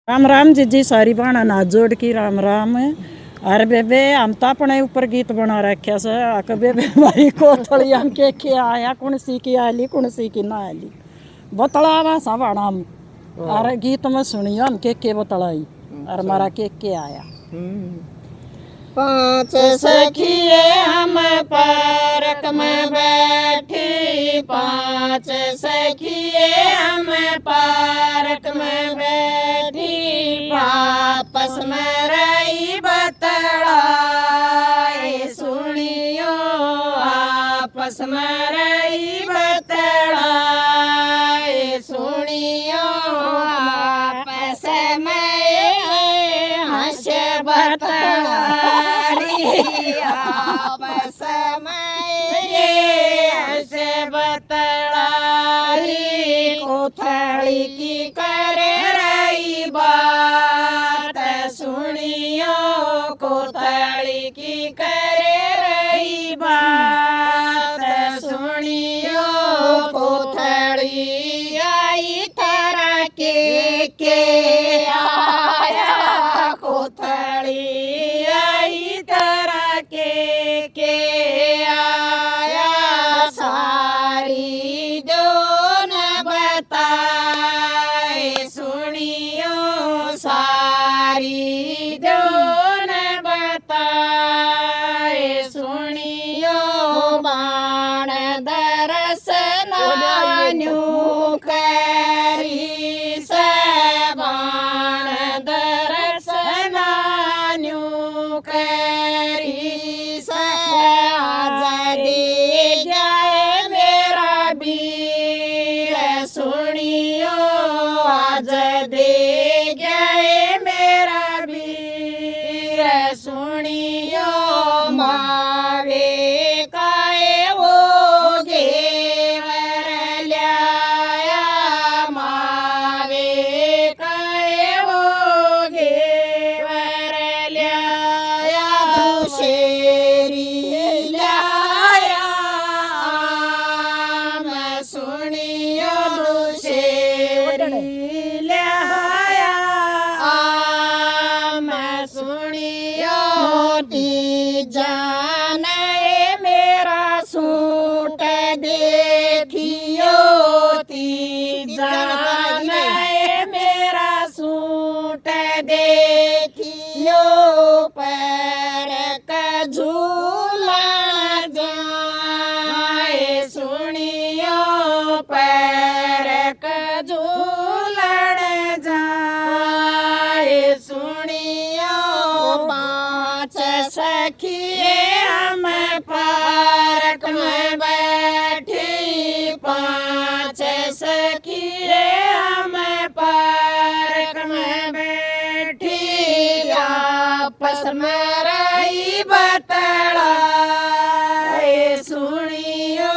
राम राम जी सारी बाणा नाथ जोड़ की राम राम। अरे बेबे हम तो अपने ऊपर गीत बना रखा से आक बेबे भाई कोथड़ी हम के आया कौन सी की आली कौन सी की ना आली बतला भाषा बाणा हम। अरे गीत में सुनियो हम के बतलाई अरे मारा के आया। पांच सखिए हम पार्क में बैठी, पांच सखिए हम पार्क में बैठी, आपस में रही बतड़ाए सुनियो, आपस में रही बतड़ाए सुनियो, आपस में हंस बतड़ारी, आपस में हंस बतड़ारी, कोथड़ी की करे रही बात सुनियो, कोथड़ी की करे रही बात सुनियो, कोथड़ी आई तरह के आया, कोथड़ी आई तरह के आया, सारी जो न बताए सुनियो, सारी जो न बताए सुनियो, बाण दरस नान्यू करी से, बाण दरस नान्यू करी से, आज दे जाए मेरा वीर सुनियो, आज दे जाए मेरा वीर सुनियो, मावे काए वो घेवर लाया, मावे काए वो घेवर लाया, दुशेरी लाया आम सुनियो, दुशेरी लाया आम सुनियो, जाने मेरा सूट देखियो, जाने मेरा सूट देखियो, पैर का झूला जाए सुनियो, पैर का झूलन जाए सुनियो, पांच सखिए हम पार्क में बैठी, पांच सखिए हम पार्क में बैठी, आपस में रही बतड़ाए सुनियो,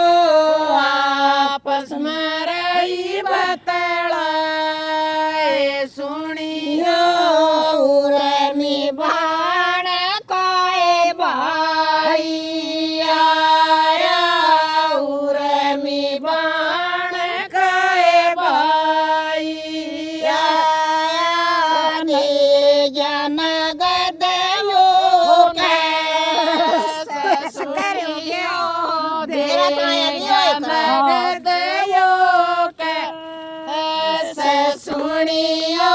आपस में रही बतड़ाए सुनियो, उर्मी बाण काए भाई आया, उर्मी बाण काए भाई आया, ने जन गदयो कैसे सुनियो, दे जन गदयो कैसे सुनियो,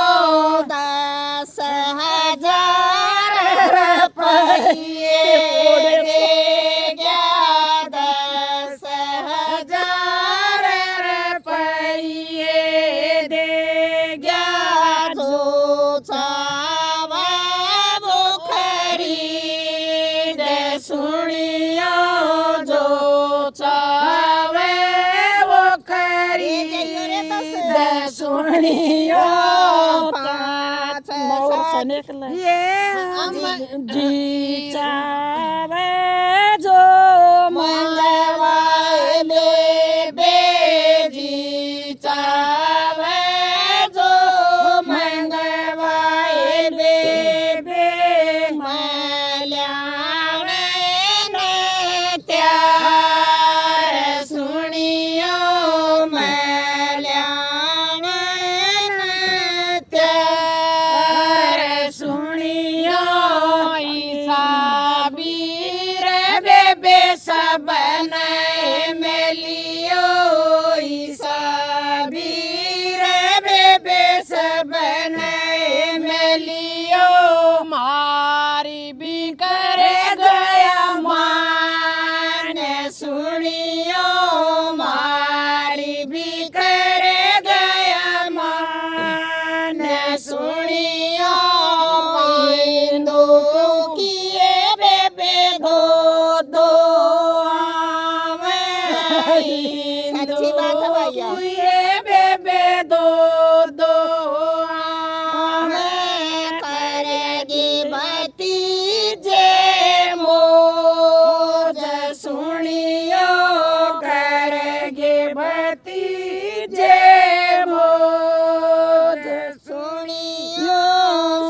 10,000 रुपये दे गया, 10,000 रुपये दे गया, जो चावा वो खरीद सुनियो, जो चावे वो खरीद सुनियो, पाँच ये जी चावे जो मंगवाए बेबे, जी चावे जो मंगवाए बेबे, मल्याणे ने त्यार सुनियो, मल्याणे ने त्यार सुनियो बिंदु किए बेबे दो दो सच्ची बात है भैया किए बेबे दो दो करेगी भतीजे मोज सुनियो करेगी भतीजे मोज सुनियो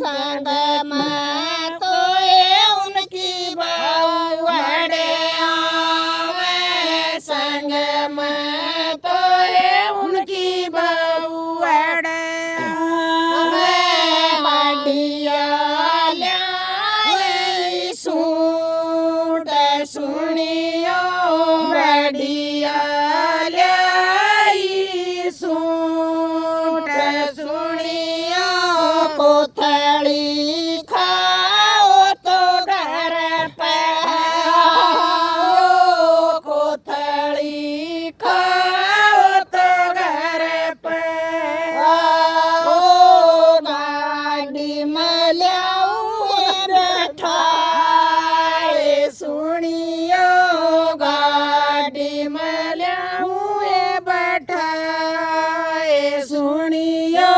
संग में तो ये उनकी बावड़े आवे संग में तो ये उनकी बावड़े आवे बढ़िया लाई सूट सुनियो बढ़िया लाई सूट सुनियो कोथड़ी खाओ तो घर पे आओ कोथड़ी खाओ तो घर पे आओ गाड़ी में ल्याऊ बैठाए सुनियो गाड़ी में ल्याऊ बैठाए सुनियो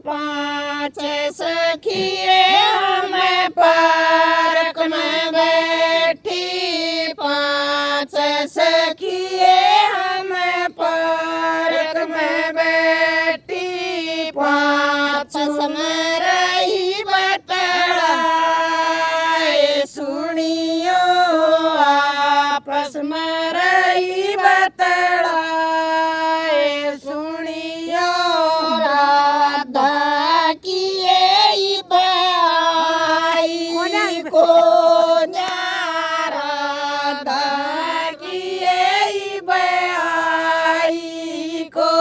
पाँच सखिए हमें पार्क में बैठी पाँच सखिए हमें पार्क में बैठी पाँच में रही बतड़ाए सुनियो आपस में रही बतड़ाए सुनियो राधा की ये बाई को राधा की ये बाई को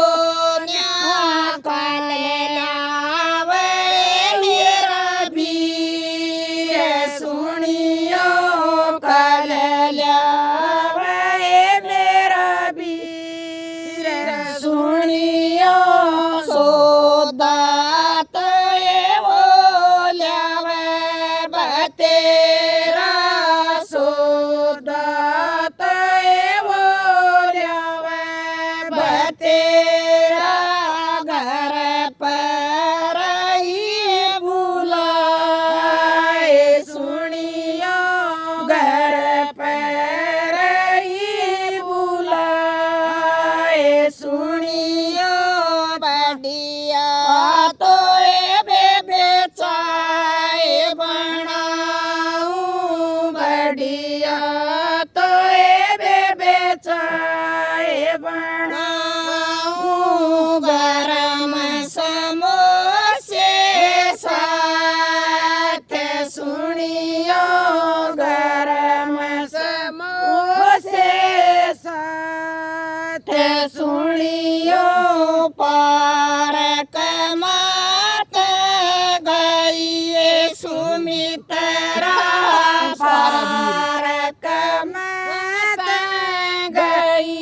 कल लावे मेरा भी सुनियो कल लावे मेरा भी सुनियो सौदा तो ये वो लावे बतेरा सौदा तो ये वो लावे बतेरा घर पर ही बुलाए सुनियो घर पर ही बुलाए सुनियो बढ़िया तो ये बेबे चाय बनाऊं बढ़िया तो ये बेबे चाय बनाऊं गरम समोसे साथ सुनियो गरम समोसे साथ सुनियो पार्क मात गई सुमित्रा पार्क मात गई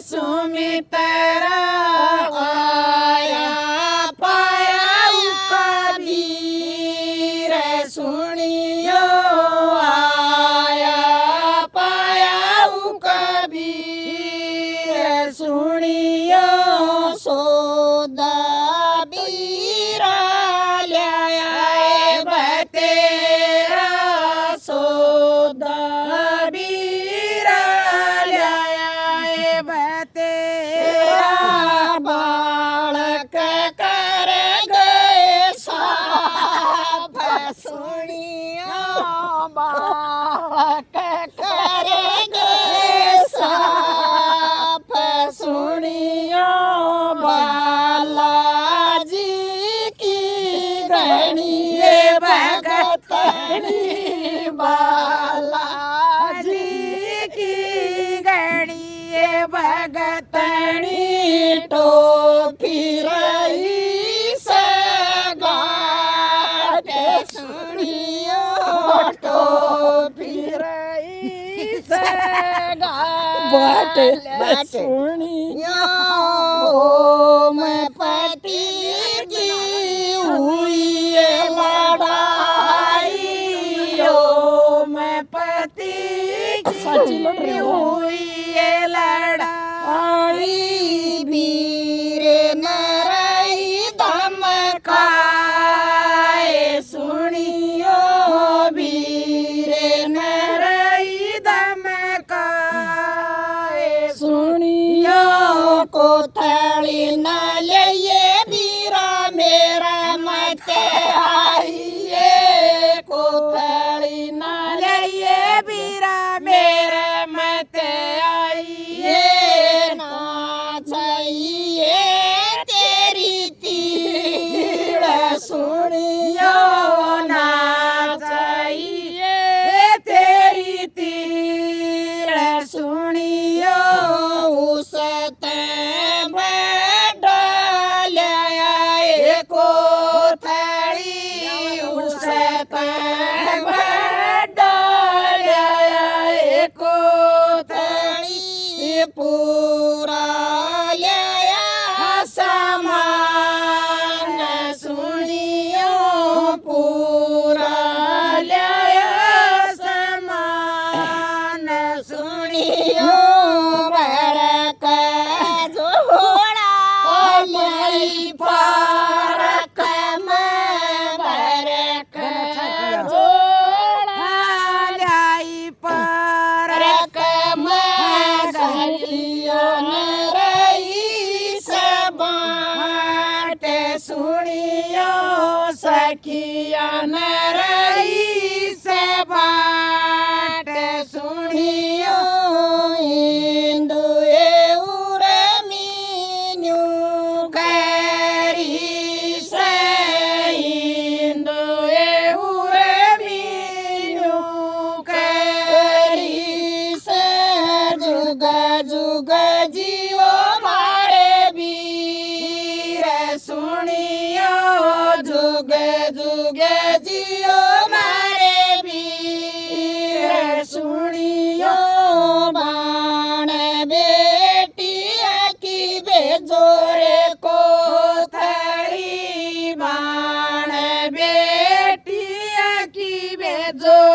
सुमित्रा आया पाया कबीर सुनियो आया पाया कबीर सुनियो सौदा बीरा लाया बतेरा सौदा बीरा लाया बतेरा बालक कर गए साफ सुनियो बालक कर गए साफ सुनियो बालाजी की गणिये भगतनी बालाजी की गणिये भगतनी टोपी रही सगाट सुनियो टोपी रही सगाट सुनियो ओम पति की हुई सच्ची लड़ रही हो हुई ये लड़ाई वीर नरई धमकाए सुनियो वीर नरई धमकाए सुनियो कोथली न लिए वीरा मेरा मत आइए कोथली न लिए वीरा मेरा मत आइए ना चाहिए तेरी तीर सुनियो ना चाहिए तेरी तीर सुनियो उस पूरा लिया सामान सुनियो पूरा लिया सामान सुनियो बरक जोड़ा मई पारक में बरक जोड़ा लाई पारक में सुनियो सखिया नरई से बाट सुनियो इंदु एउरे मीन्यू करी से इंदु एउरे मीन्यू करी से जुग जुग जीवो मारे वीर सुनियो जुग जुग जियो मारे वीर सुनियो बाण बेटिया की बेजोरे कोथली बाण बेटिया की बेजोरे